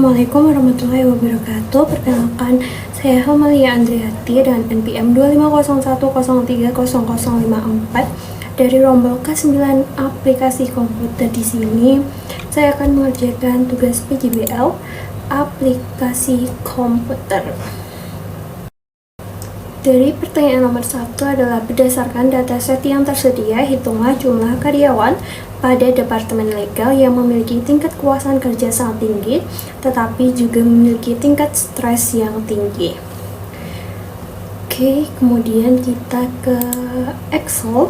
Assalamualaikum warahmatullahi wabarakatuh. Perkenalkan, saya Hamalia Andriati dan NPM 25010300054 dari rombel K9 aplikasi komputer. Di sini saya akan mengerjakan tugas PJBL aplikasi komputer. Dari pertanyaan nomor 1 adalah berdasarkan dataset yang tersedia, hitunglah jumlah karyawan pada Departemen Legal yang memiliki tingkat kepuasan kerja sangat tinggi, tetapi juga memiliki tingkat stres yang tinggi. Oke, kemudian kita ke Excel.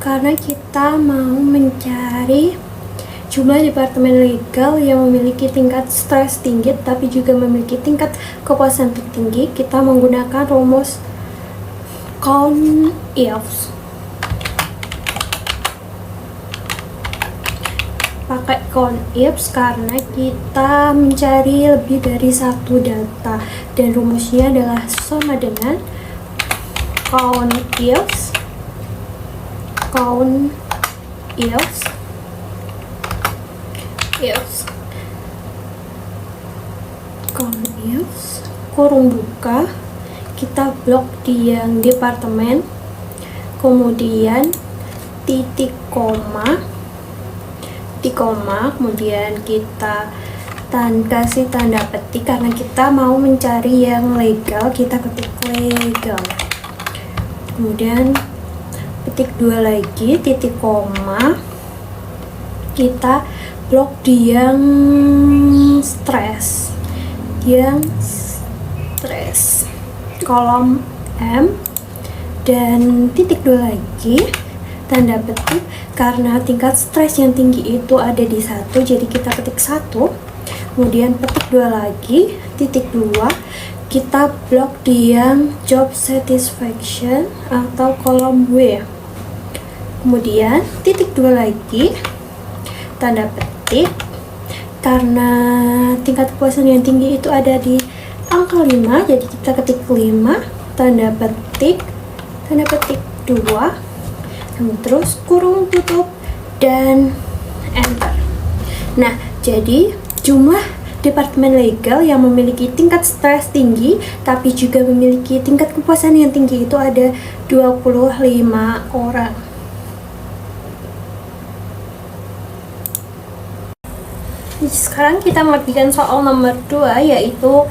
Karena kita mau mencari jumlah departemen legal yang memiliki tingkat stres tinggi tapi juga memiliki tingkat kepuasan tinggi, kita menggunakan rumus COUNT-IF. Pakai COUNT-IF karena kita mencari lebih dari satu data, dan rumusnya adalah sama dengan COUNT-IF kurung buka, kita blok di yang departemen, kemudian titik koma, kemudian kita kasih tanda petik karena kita mau mencari yang legal, kita ketik legal, kemudian petik 2 lagi, titik koma, kita blok di yang stres, kolom M, dan titik 2 lagi, tanda petik karena tingkat stres yang tinggi itu ada di 1, jadi kita ketik 1, kemudian petik 2 lagi, titik 2, kita blok di yang job satisfaction atau kolom W, kemudian titik 2 lagi, tanda petik karena tingkat kepuasan yang tinggi itu ada di angka 5, jadi kita ketik 5, tanda petik 2, dan terus kurung tutup dan enter. Nah, jadi jumlah departemen legal yang memiliki tingkat stres tinggi tapi juga memiliki tingkat kepuasan yang tinggi itu ada 25 orang. Sekarang kita mengerjakan soal nomor 2, yaitu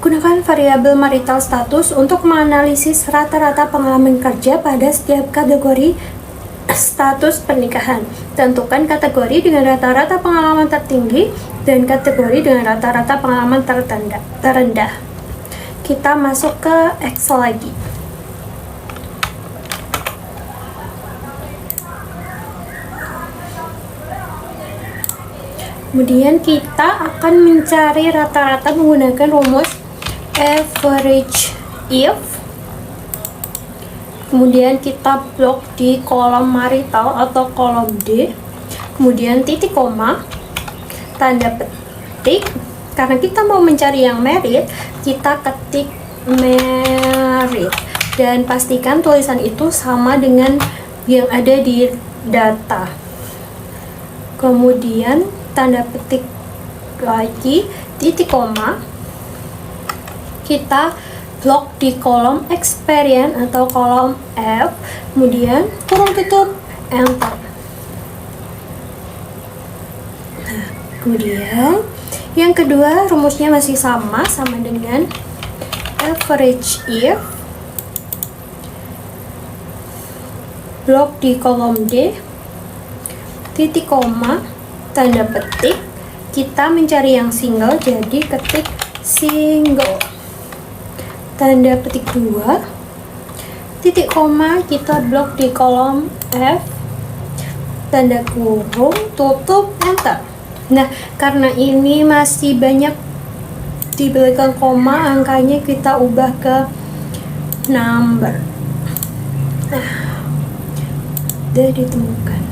gunakan variabel marital status untuk menganalisis rata-rata pengalaman kerja pada setiap kategori status pernikahan. Tentukan kategori dengan rata-rata pengalaman tertinggi dan kategori dengan rata-rata pengalaman terendah. Kita masuk ke Excel lagi. Kemudian kita akan mencari rata-rata menggunakan rumus average if. Kemudian kita blok di kolom marital atau kolom D, kemudian titik koma, tanda petik karena kita mau mencari yang merit, kita ketik merit dan pastikan tulisan itu sama dengan yang ada di data. Kemudian tanda petik lagi, titik koma, kita blok di kolom experience atau kolom F, kemudian kurung tutup, enter. Nah, kemudian yang kedua rumusnya masih sama dengan average if, blok di kolom D, titik koma, tanda petik, kita mencari yang single, jadi ketik single, tanda petik 2, titik koma, kita blok di kolom F, tanda kurung, tutup, enter. Nah, karena ini masih banyak di belakang koma, angkanya kita ubah ke number. Nah, udah ditemukan.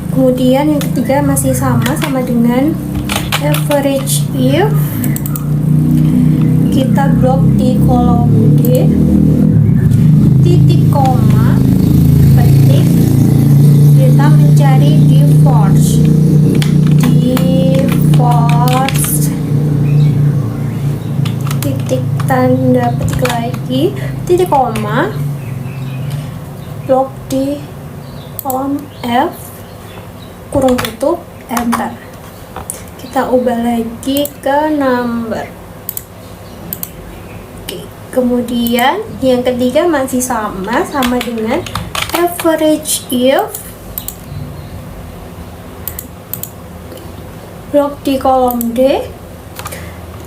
Kemudian yang ketiga masih sama dengan average if, kita blok di kolom D, titik koma, petik, kita mencari divorce, titik tanda petik lagi, titik koma, blok di kolom F, kurung tutup, enter. Kita ubah lagi ke number. Oke, kemudian yang ketiga masih sama dengan average if, blok di kolom D,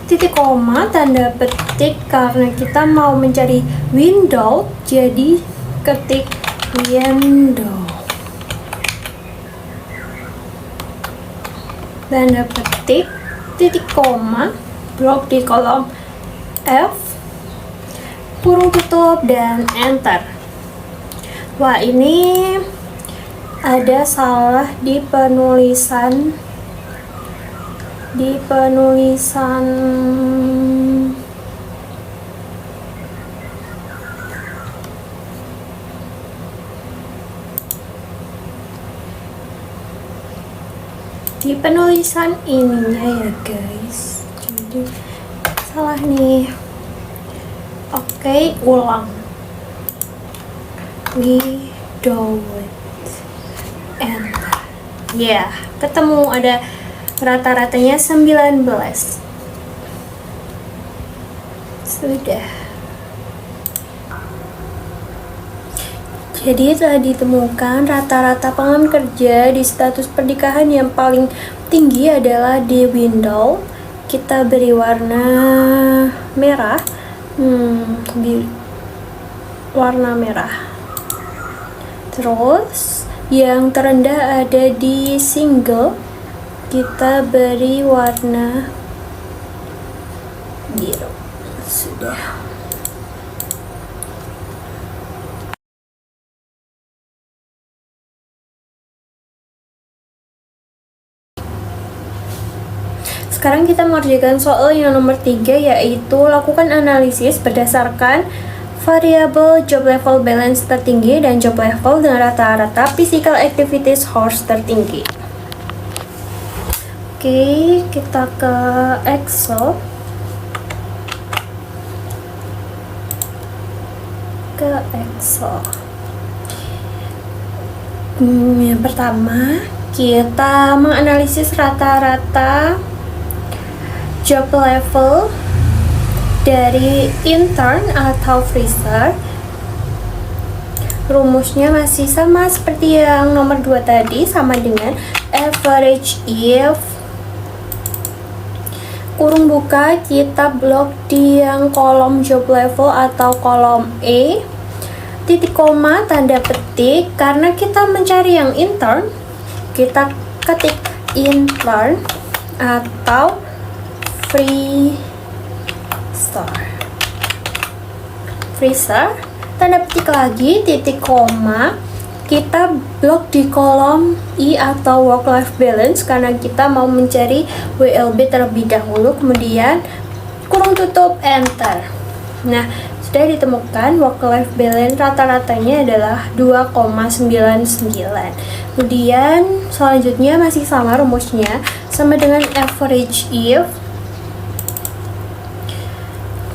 titik koma, tanda petik, karena kita mau mencari window, jadi ketik window, tanda petik, titik koma, blok di kolom F, kurung tutup, dan enter. Wah, ini ada salah di penulisan ininya ya guys, jadi salah nih. Oke, ulang. We do it, enter. Ya, ketemu ada rata-ratanya 19. Sudah. Jadi telah ditemukan rata-rata pengalaman kerja di status pernikahan yang paling tinggi adalah di window. Kita beri warna merah, di warna merah. Terus yang terendah ada di single, kita beri warna biru. Sudah. Sekarang kita mengerjakan soal yang nomor 3, yaitu lakukan analisis berdasarkan variabel job level balance tertinggi dan job level dengan rata-rata physical activities horse tertinggi. Oke, kita ke Excel. Yang pertama, kita menganalisis rata-rata job level dari intern atau freezer. Rumusnya masih sama seperti yang nomor 2 tadi, sama dengan average if, kurung buka, kita blok di yang kolom job level atau kolom E, titik koma, tanda petik, karena kita mencari yang intern, kita ketik intern atau freezer, tanda petik lagi, titik koma, kita blok di kolom I atau work life balance karena kita mau mencari WLB terlebih dahulu, kemudian kurung tutup, enter. Nah, sudah ditemukan work life balance rata-ratanya adalah 2,99. Kemudian selanjutnya masih sama rumusnya, sama dengan average if,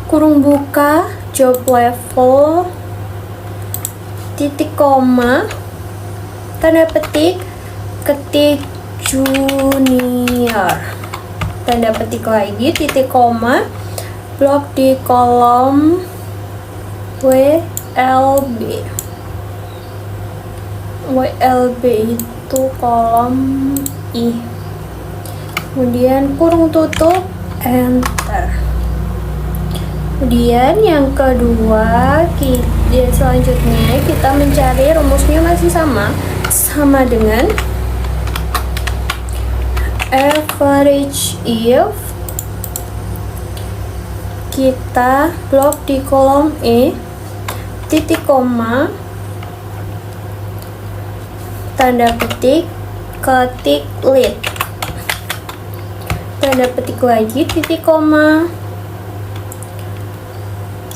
kurung buka, job level, titik koma, tanda petik, ketik junior, tanda petik lagi, titik koma, blok di kolom WLB itu kolom I, kemudian kurung tutup, enter. Kemudian yang kedua, selanjutnya kita mencari rumusnya masih sama dengan average if, kita blok di kolom E, titik koma, tanda petik, ketik lead, tanda petik lagi, titik koma,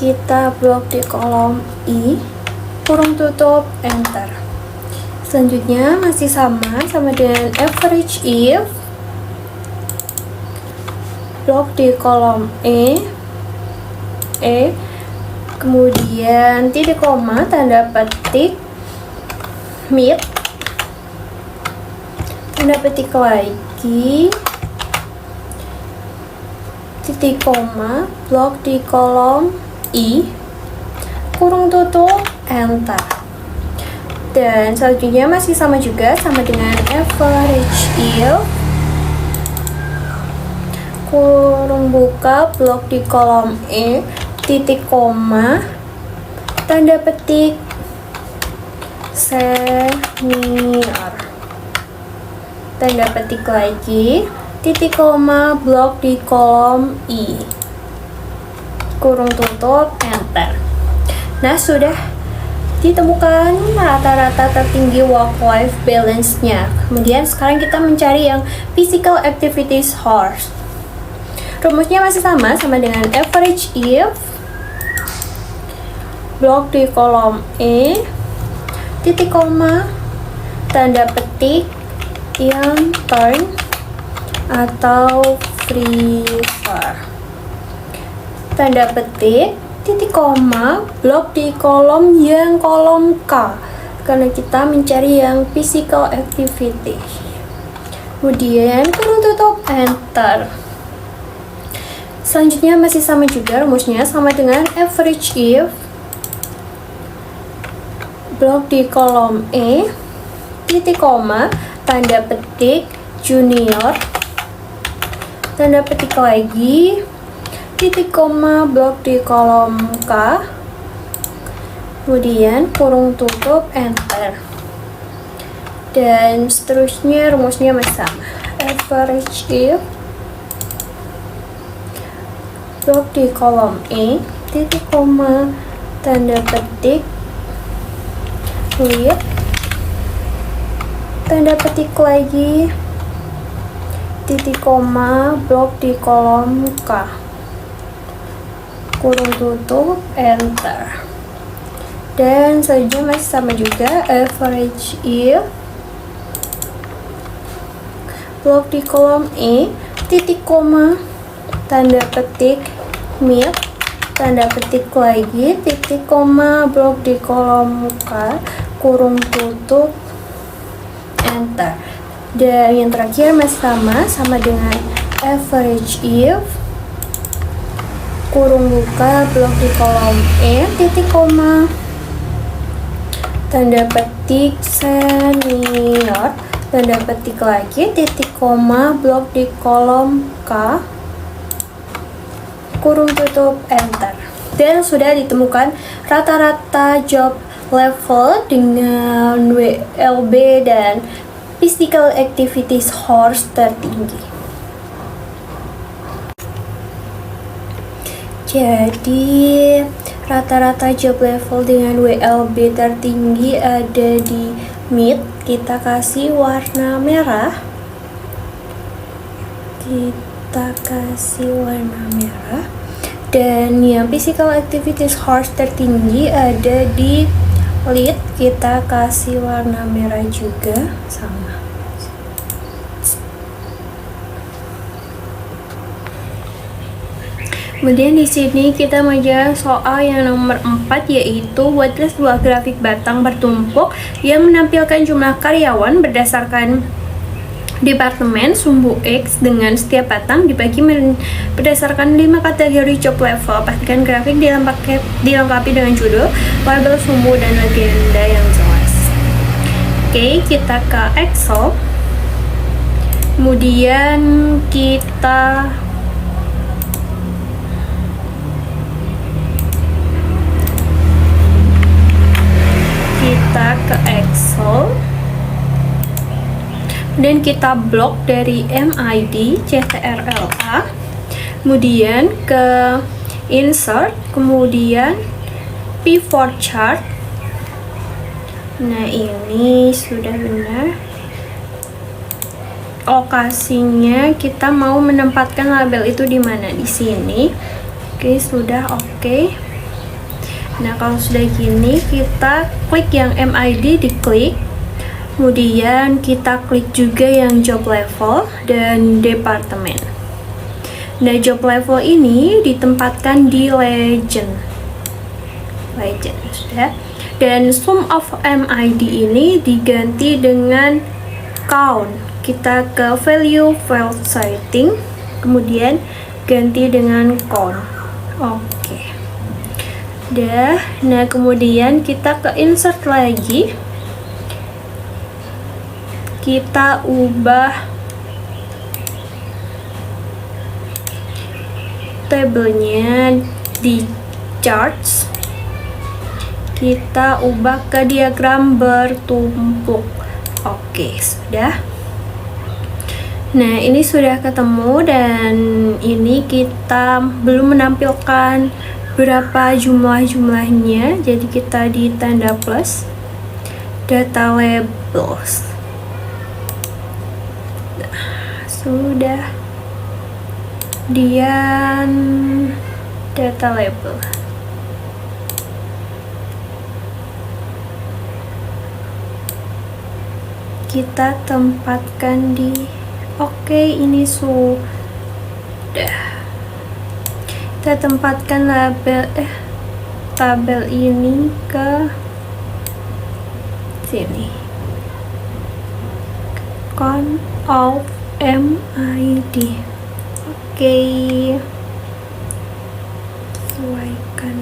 kita blok di kolom I, kurung tutup, enter. Selanjutnya masih sama dengan average if, blok di kolom E, kemudian titik koma, tanda petik, mid, tanda petik lagi, titik koma, blok di kolom I, kurung tutup, enter. Dan selanjutnya masih sama juga, sama dengan average if, kurung buka, blok di kolom E, titik koma, tanda petik, senior, tanda petik lagi, titik koma, blok di kolom I, kurung tutup, enter. Nah, sudah ditemukan rata-rata tertinggi work-life balance-nya. Kemudian sekarang kita mencari yang physical activities horse. Rumusnya masih sama dengan average if, blok di kolom E, titik koma, tanda petik yang turn atau prefer, tanda petik, titik koma, blok di kolom K, karena kita mencari yang physical activity. Kemudian kurung tutup, enter. Selanjutnya masih sama juga rumusnya, sama dengan average if, blok di kolom E, titik koma, tanda petik junior, tanda petik lagi, titik koma, blok di kolom K, kemudian kurung tutup, enter. Dan seterusnya rumusnya masih sama, average if, blok di kolom E, titik koma, tanda petik clear, tanda petik lagi, titik koma, blok di kolom K, kurung tutup, enter. Dan selanjutnya masih sama juga, average if, blok di kolom E, titik koma, tanda petik mid, tanda petik lagi, titik koma, blok di kolom K, kurung tutup, enter. Dan yang terakhir masih sama dengan average if, kurung buka, blok di kolom E, titik koma, tanda petik senior, tanda petik lagi, titik koma, blok di kolom K, kurung tutup, enter. Dan sudah ditemukan rata-rata job level dengan WLB dan physical activities horse tertinggi. Jadi rata-rata job level dengan WLB tertinggi ada di mid, kita kasih warna merah, dan yang physical activities horse tertinggi ada di lead, kita kasih warna merah juga, sama. Kemudian di sini kita menjawab soal yang nomor 4, yaitu buatlah sebuah grafik batang bertumpuk yang menampilkan jumlah karyawan berdasarkan departemen sumbu X dengan setiap batang dibagi berdasarkan 5 kategori job level. Pastikan grafik dilengkapi dengan judul, label sumbu, dan legenda yang jelas. Oke, kita ke Excel. Kemudian kita ke Excel dan kita blok dari MID CTRL-A, kemudian ke insert, kemudian pivot chart. Nah, ini sudah benar. Lokasinya kita mau menempatkan label itu di mana? Di sini. Oke, sudah oke. Nah, kalau sudah gini, kita klik yang MID, diklik. Kemudian kita klik juga yang job level dan departemen. Nah, job level ini ditempatkan di legend. Sudah. Dan sum of MID ini diganti dengan count. Kita ke value file setting, kemudian ganti dengan count. Oke. Nah, kemudian kita ke insert lagi. Kita ubah tabelnya di charts. Kita ubah ke diagram bertumpuk. Oke, sudah. Nah, ini sudah ketemu dan ini kita belum menampilkan berapa jumlahnya, jadi kita di tanda plus data labels. Nah, sudah. Kemudian data label. Kita tempatkan di ini sudah. Kita tempatkan tabel ini ke sini. Count of MID. Oke. Sesuaikan.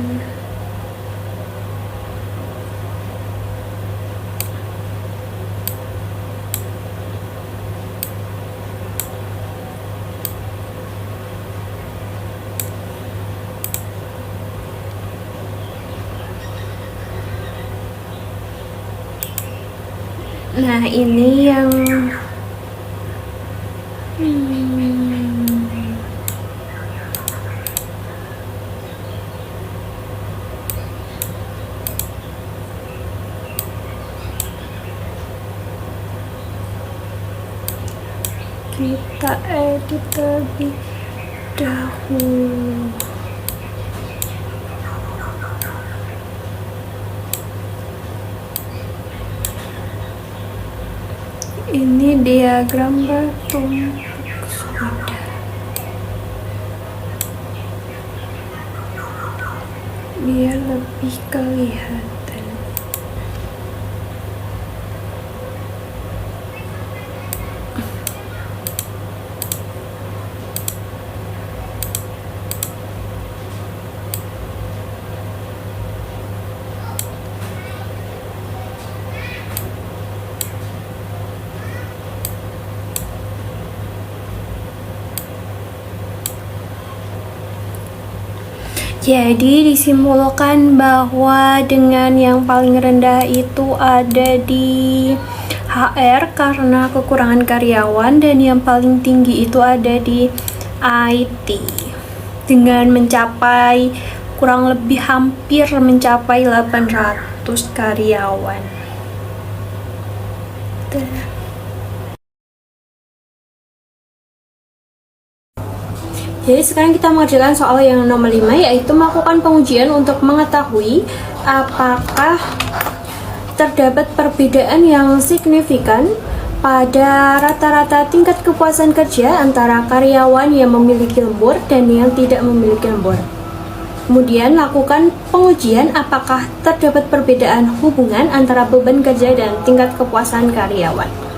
Nah, ini yang kita edit terlebih dahulu. Ini diagram bertumpuk sudah. Biar lebih kelihatan. Jadi disimpulkan bahwa dengan yang paling rendah itu ada di HR karena kekurangan karyawan, dan yang paling tinggi itu ada di IT dengan mencapai kurang lebih hampir mencapai 800 karyawan. Jadi sekarang kita mengerjakan soal yang nomor 5, yaitu melakukan pengujian untuk mengetahui apakah terdapat perbedaan yang signifikan pada rata-rata tingkat kepuasan kerja antara karyawan yang memiliki lembur dan yang tidak memiliki lembur. Kemudian lakukan pengujian apakah terdapat perbedaan hubungan antara beban kerja dan tingkat kepuasan karyawan.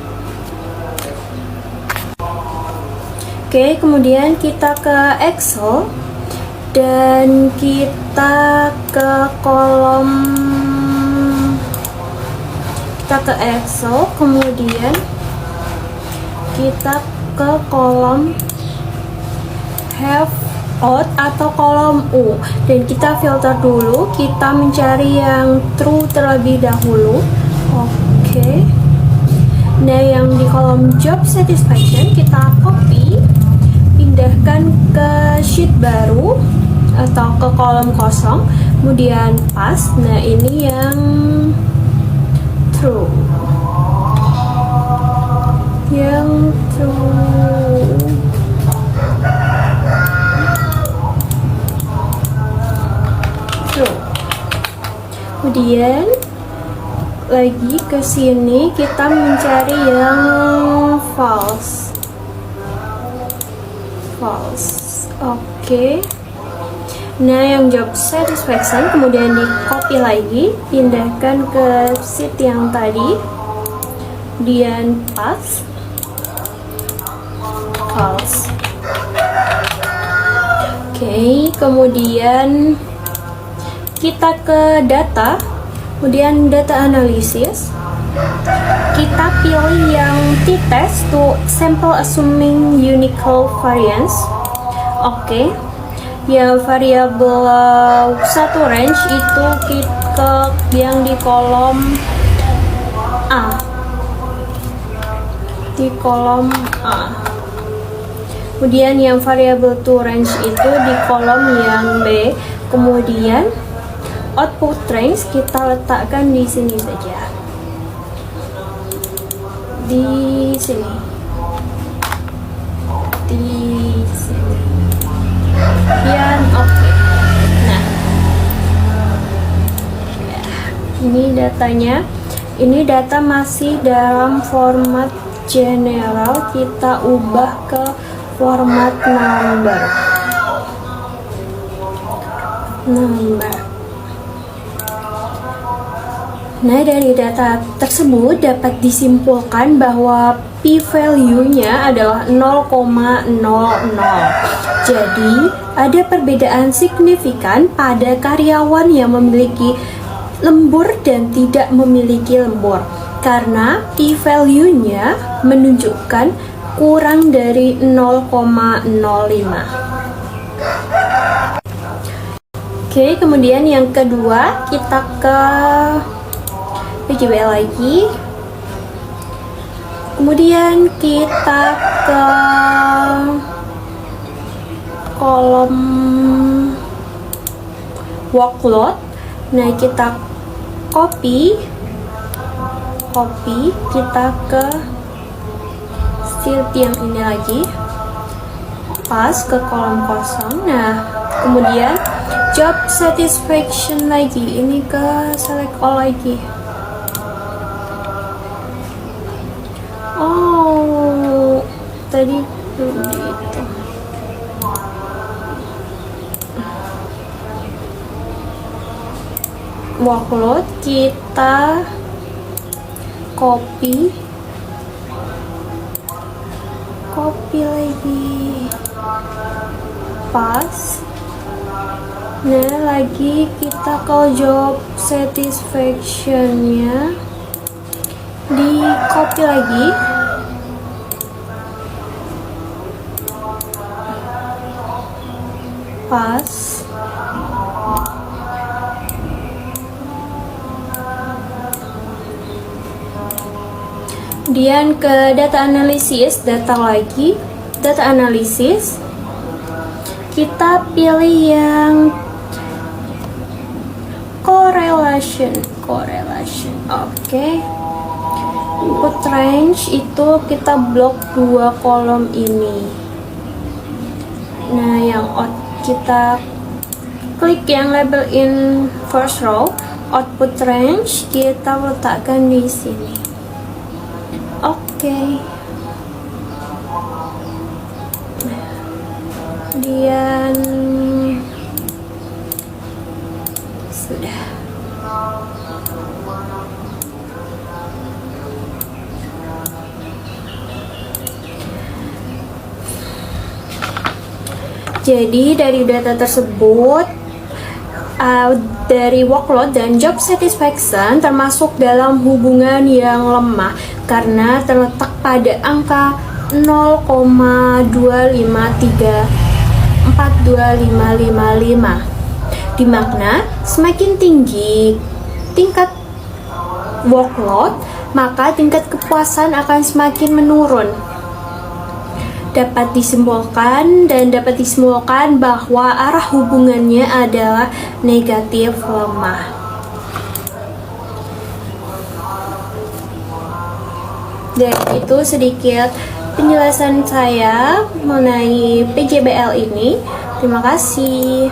Oke, kemudian kita ke Excel dan kita ke kolom, kita ke Excel, kemudian kita ke kolom have out atau kolom U, dan kita filter dulu, kita mencari yang true terlebih dahulu. Oke. Nah, yang di kolom job satisfaction kita copy, pindahkan ke sheet baru atau ke kolom kosong, kemudian paste. Nah, ini yang true, yang true. Kemudian lagi ke sini kita mencari yang false. Oke. Nah, yang job satisfaction kemudian di copy lagi, pindahkan ke sheet yang tadi, dan pass false. Oke, kemudian kita ke data, kemudian data analisis. Kita pilih yang t-test to sample assuming unique variance. Oke. Yang variabel satu range itu kita yang di kolom A. Kemudian yang variabel to range itu di kolom yang B. Kemudian output range kita letakkan di sini saja. Di sini. Kemudian oke. Nah, ini datanya. Ini data masih dalam format general, kita ubah ke format number. Nah, dari data tersebut dapat disimpulkan bahwa p-value-nya adalah 0,00. Jadi, ada perbedaan signifikan pada karyawan yang memiliki lembur dan tidak memiliki lembur, karena p-value-nya menunjukkan kurang dari 0,05. Oke, kemudian yang kedua kita ke PJB lagi. Kemudian kita ke kolom workload. Nah, kita copy kita ke sheet yang ini lagi, pas ke kolom kosong. Nah, kemudian job satisfaction lagi, ini ke select all lagi. Oh, tadi belum itu. Workload kita copy lagi, pas. Nah, lagi kita ke job satisfaction-nya, di copy lagi, pas. Kemudian ke data analisis, data analisis, kita pilih yang correlation. Oke. Input range itu kita blok 2 kolom ini. Nah, yang kita klik yang label in first row, output range kita letakkan di sini. Oke. Kemudian sudah. Jadi dari data tersebut, dari workload dan job satisfaction termasuk dalam hubungan yang lemah karena terletak pada angka 0,2534255, di makna semakin tinggi tingkat workload, maka tingkat kepuasan akan semakin menurun. Dapat disimpulkan bahwa arah hubungannya adalah negatif lemah. Dan itu sedikit penjelasan saya mengenai PJBL ini. Terima kasih.